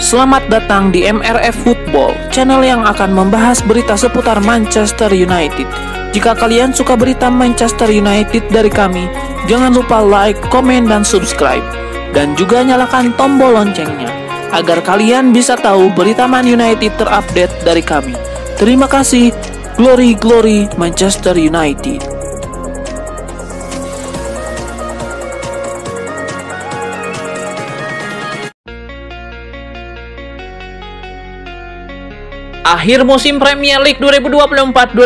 Selamat datang di MRF Football, channel yang akan membahas berita seputar Manchester United. Jika kalian suka berita Manchester United dari kami, jangan lupa like, komen, dan subscribe. Dan juga nyalakan tombol loncengnya, agar kalian bisa tahu berita Man United terupdate dari kami. Terima kasih, Glory Glory Manchester United. Akhir musim Premier League 2024-2025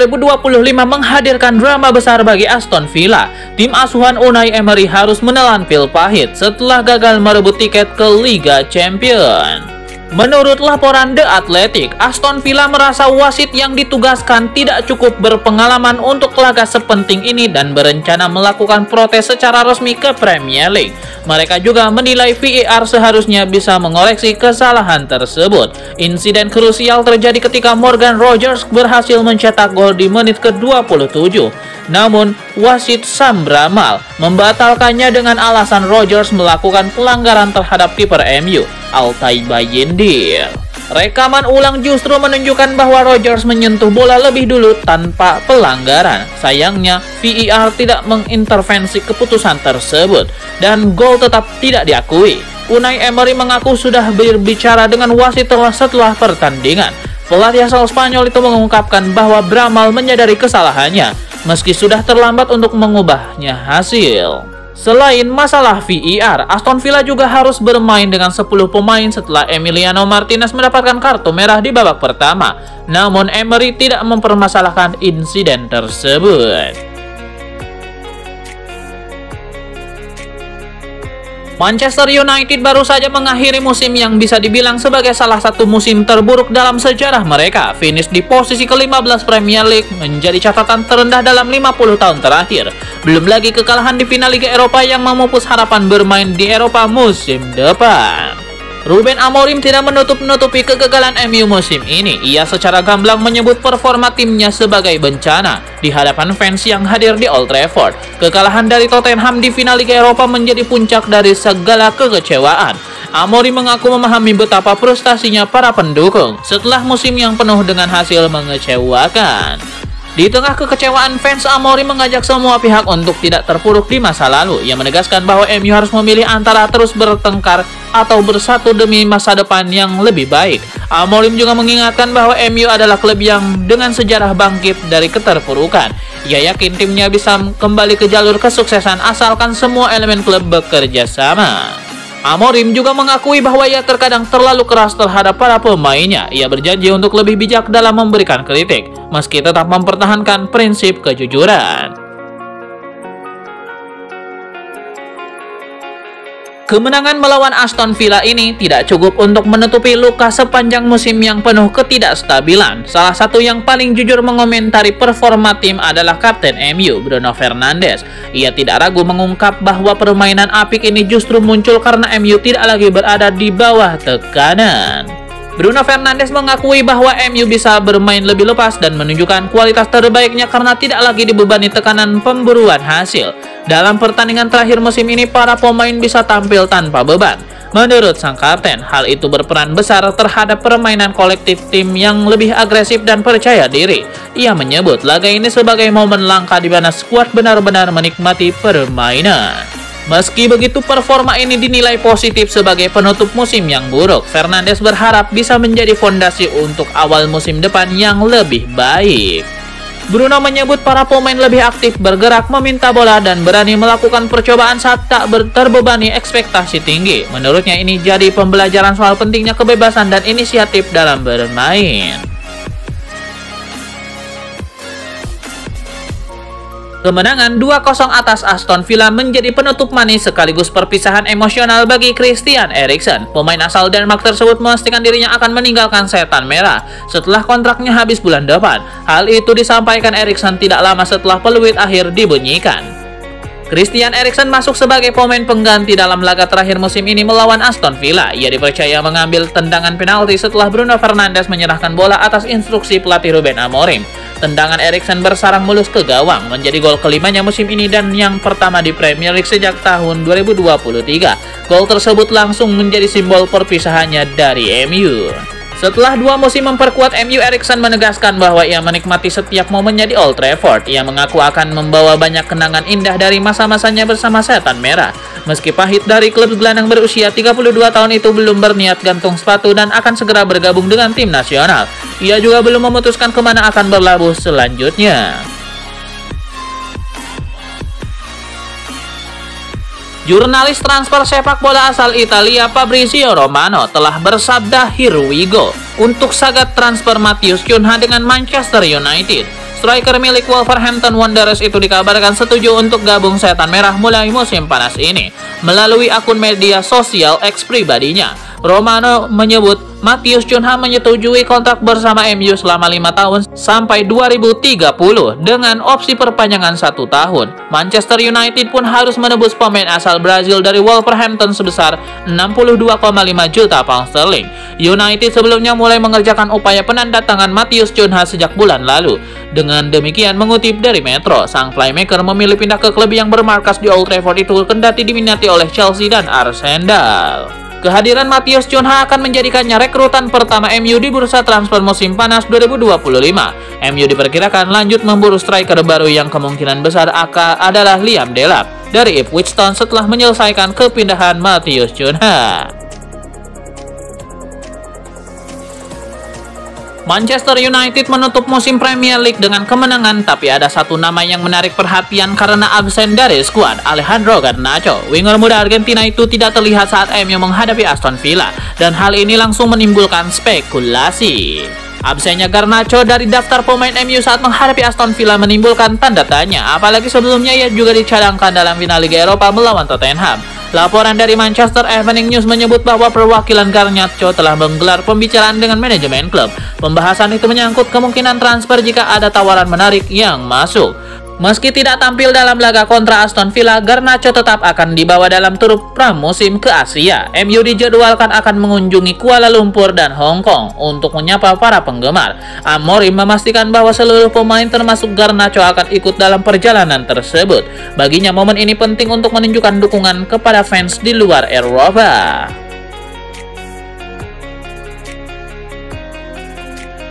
menghadirkan drama besar bagi Aston Villa. Tim asuhan Unai Emery harus menelan pil pahit setelah gagal merebut tiket ke Liga Champions. Menurut laporan The Athletic, Aston Villa merasa wasit yang ditugaskan tidak cukup berpengalaman untuk laga sepenting ini dan berencana melakukan protes secara resmi ke Premier League. Mereka juga menilai VAR seharusnya bisa mengoreksi kesalahan tersebut. Insiden krusial terjadi ketika Morgan Rogers berhasil mencetak gol di menit ke-27. Namun, wasit Sam Bramal membatalkannya dengan alasan Rogers melakukan pelanggaran terhadap kiper MU, Altay Bayindir. Rekaman ulang justru menunjukkan bahwa Rogers menyentuh bola lebih dulu tanpa pelanggaran. Sayangnya, VAR tidak mengintervensi keputusan tersebut dan gol tetap tidak diakui. Unai Emery mengaku sudah berbicara dengan wasit setelah pertandingan. Pelatih asal Spanyol itu mengungkapkan bahwa Bramal menyadari kesalahannya, meski sudah terlambat untuk mengubahnya hasil. Selain masalah VAR, Aston Villa juga harus bermain dengan 10 pemain setelah Emiliano Martinez mendapatkan kartu merah di babak pertama. Namun Emery tidak mempermasalahkan insiden tersebut. Manchester United baru saja mengakhiri musim yang bisa dibilang sebagai salah satu musim terburuk dalam sejarah mereka. Finish di posisi ke-15 Premier League menjadi catatan terendah dalam 50 tahun terakhir. Belum lagi kekalahan di final Liga Eropa yang memupus harapan bermain di Eropa musim depan. Ruben Amorim tidak menutup-nutupi kegagalan MU musim ini. Ia secara gamblang menyebut performa timnya sebagai bencana di hadapan fans yang hadir di Old Trafford. Kekalahan dari Tottenham di final Liga Eropa menjadi puncak dari segala kekecewaan. Amorim mengaku memahami betapa frustasinya para pendukung setelah musim yang penuh dengan hasil mengecewakan. Di tengah kekecewaan fans, Amorim mengajak semua pihak untuk tidak terpuruk di masa lalu. Ia menegaskan bahwa MU harus memilih antara terus bertengkar atau bersatu demi masa depan yang lebih baik. Amorim juga mengingatkan bahwa MU adalah klub yang dengan sejarah bangkit dari keterpurukan. Ia yakin timnya bisa kembali ke jalur kesuksesan asalkan semua elemen klub bekerja sama. Amorim juga mengakui bahwa ia terkadang terlalu keras terhadap para pemainnya. Ia berjanji untuk lebih bijak dalam memberikan kritik, meski tetap mempertahankan prinsip kejujuran. Kemenangan melawan Aston Villa ini tidak cukup untuk menutupi luka sepanjang musim yang penuh ketidakstabilan. Salah satu yang paling jujur mengomentari performa tim adalah Kapten MU, Bruno Fernandes. Ia tidak ragu mengungkap bahwa permainan apik ini justru muncul karena MU tidak lagi berada di bawah tekanan. Bruno Fernandes mengakui bahwa MU bisa bermain lebih lepas dan menunjukkan kualitas terbaiknya karena tidak lagi dibebani tekanan pemburuan hasil. Dalam pertandingan terakhir musim ini, para pemain bisa tampil tanpa beban. Menurut sang kapten, hal itu berperan besar terhadap permainan kolektif tim yang lebih agresif dan percaya diri. Ia menyebut laga ini sebagai momen langka di mana skuad benar-benar menikmati permainan. Meski begitu, performa ini dinilai positif sebagai penutup musim yang buruk. Fernandes berharap bisa menjadi fondasi untuk awal musim depan yang lebih baik. Bruno menyebut para pemain lebih aktif bergerak, meminta bola, dan berani melakukan percobaan saat tak terbebani ekspektasi tinggi. Menurutnya ini jadi pembelajaran soal pentingnya kebebasan dan inisiatif dalam bermain. Kemenangan 2-0 atas Aston Villa menjadi penutup manis sekaligus perpisahan emosional bagi Christian Eriksen. Pemain asal Denmark tersebut memastikan dirinya akan meninggalkan setan merah setelah kontraknya habis bulan depan. Hal itu disampaikan Eriksen tidak lama setelah peluit akhir dibunyikan. Christian Eriksen masuk sebagai pemain pengganti dalam laga terakhir musim ini melawan Aston Villa. Ia dipercaya mengambil tendangan penalti setelah Bruno Fernandes menyerahkan bola atas instruksi pelatih Ruben Amorim. Tendangan Eriksen bersarang mulus ke gawang, menjadi gol kelimanya musim ini dan yang pertama di Premier League sejak tahun 2023. Gol tersebut langsung menjadi simbol perpisahannya dari MU. Setelah 2 musim memperkuat MU, Eriksen menegaskan bahwa ia menikmati setiap momennya di Old Trafford. Ia mengaku akan membawa banyak kenangan indah dari masa-masanya bersama Setan Merah. Meski pahit dari klub gelandang berusia 32 tahun itu belum berniat gantung sepatu dan akan segera bergabung dengan tim nasional. Ia juga belum memutuskan kemana akan berlabuh selanjutnya. Jurnalis transfer sepak bola asal Italia Fabrizio Romano telah bersabda "Here we go" untuk sagat transfer Matheus Cunha dengan Manchester United. Striker milik Wolverhampton Wanderers itu dikabarkan setuju untuk gabung Setan Merah mulai musim panas ini. Melalui akun media sosial X pribadinya, Romano menyebut Matheus Cunha menyetujui kontrak bersama MU selama 5 tahun sampai 2030 dengan opsi perpanjangan 1 tahun. Manchester United pun harus menebus pemain asal Brazil dari Wolverhampton sebesar 62,5 juta pound sterling. United sebelumnya mulai mengerjakan upaya penandatangan Matheus Cunha sejak bulan lalu. Dengan demikian, mengutip dari Metro, sang playmaker memilih pindah ke klub yang bermarkas di Old Trafford itu kendati diminati oleh Chelsea dan Arsenal. Kehadiran Matheus Cunha akan menjadikannya rekrutan pertama MU di bursa transfer musim panas 2025. MU diperkirakan lanjut memburu striker baru yang kemungkinan besar adalah Liam Delap dari Ipswich Town setelah menyelesaikan kepindahan Matheus Cunha. Manchester United menutup musim Premier League dengan kemenangan, tapi ada satu nama yang menarik perhatian karena absen dari skuad. Alejandro Garnacho, winger muda Argentina itu tidak terlihat saat MU menghadapi Aston Villa, dan hal ini langsung menimbulkan spekulasi. Absennya Garnacho dari daftar pemain MU saat menghadapi Aston Villa menimbulkan tanda tanya, apalagi sebelumnya ia juga dicadangkan dalam final Liga Eropa melawan Tottenham. Laporan dari Manchester Evening News menyebut bahwa perwakilan Garnacho telah menggelar pembicaraan dengan manajemen klub. Pembahasan itu menyangkut kemungkinan transfer jika ada tawaran menarik yang masuk. Meski tidak tampil dalam laga kontra Aston Villa, Garnacho tetap akan dibawa dalam tur pramusim ke Asia. MU dijadwalkan akan mengunjungi Kuala Lumpur dan Hong Kong untuk menyapa para penggemar. Amorim memastikan bahwa seluruh pemain termasuk Garnacho akan ikut dalam perjalanan tersebut. Baginya momen ini penting untuk menunjukkan dukungan kepada fans di luar Eropa.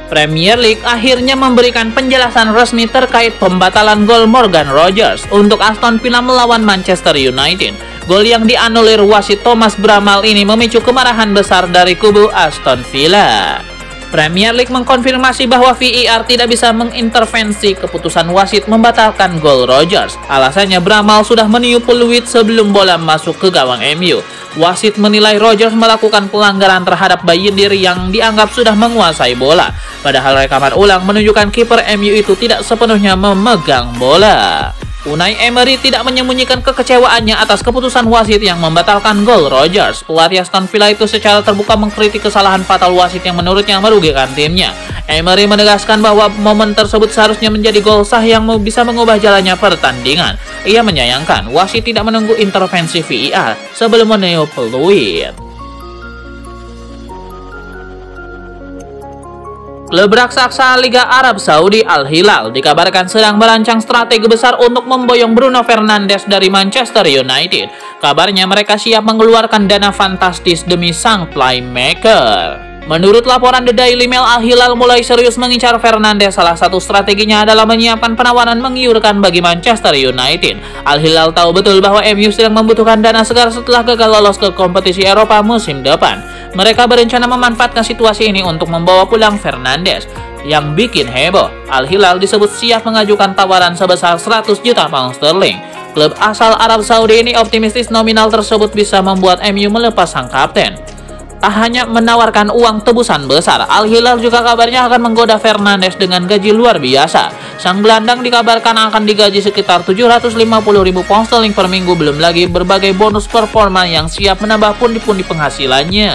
Premier League akhirnya memberikan penjelasan resmi terkait pembatalan gol Morgan Rogers untuk Aston Villa melawan Manchester United. Gol yang dianulir wasit Thomas Bramall ini memicu kemarahan besar dari kubu Aston Villa. Premier League mengkonfirmasi bahwa VAR tidak bisa mengintervensi keputusan wasit membatalkan gol Rogers. Alasannya Bramall sudah meniup peluit sebelum bola masuk ke gawang MU. Wasit menilai Rogers melakukan pelanggaran terhadap Bayindir yang dianggap sudah menguasai bola. Padahal rekaman ulang menunjukkan kiper MU itu tidak sepenuhnya memegang bola. Unai Emery tidak menyembunyikan kekecewaannya atas keputusan wasit yang membatalkan gol Rogers. Pelatih Aston Villa itu secara terbuka mengkritik kesalahan fatal wasit yang menurutnya merugikan timnya. Emery menegaskan bahwa momen tersebut seharusnya menjadi gol sah yang bisa mengubah jalannya pertandingan. Ia menyayangkan wasit tidak menunggu intervensi VAR sebelum meniup peluit. Klub raksasa Liga Arab Saudi Al Hilal dikabarkan sedang merancang strategi besar untuk memboyong Bruno Fernandes dari Manchester United. Kabarnya mereka siap mengeluarkan dana fantastis demi sang playmaker. Menurut laporan The Daily Mail, Al Hilal mulai serius mengincar Fernandes. Salah satu strateginya adalah menyiapkan penawaran menggiurkan bagi Manchester United. Al Hilal tahu betul bahwa MU sedang membutuhkan dana segar setelah gagal lolos ke kompetisi Eropa musim depan. Mereka berencana memanfaatkan situasi ini untuk membawa pulang Fernandes. Yang bikin heboh, Al Hilal disebut siap mengajukan tawaran sebesar 100 juta pound sterling. Klub asal Arab Saudi ini optimistis nominal tersebut bisa membuat MU melepas sang kapten. Tak hanya menawarkan uang tebusan besar, Al Hilal juga kabarnya akan menggoda Fernandes dengan gaji luar biasa. Sang gelandang dikabarkan akan digaji sekitar 750.000 pound sterling per minggu, belum lagi berbagai bonus performa yang siap menambah pundi-pundi penghasilannya.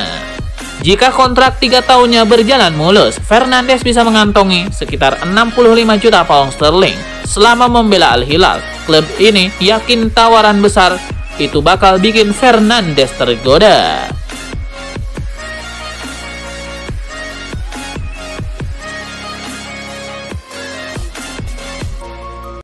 Jika kontrak 3 tahunnya berjalan mulus, Fernandes bisa mengantongi sekitar 65 juta pound sterling. selama membela Al Hilal. Klub ini yakin tawaran besar itu bakal bikin Fernandes tergoda.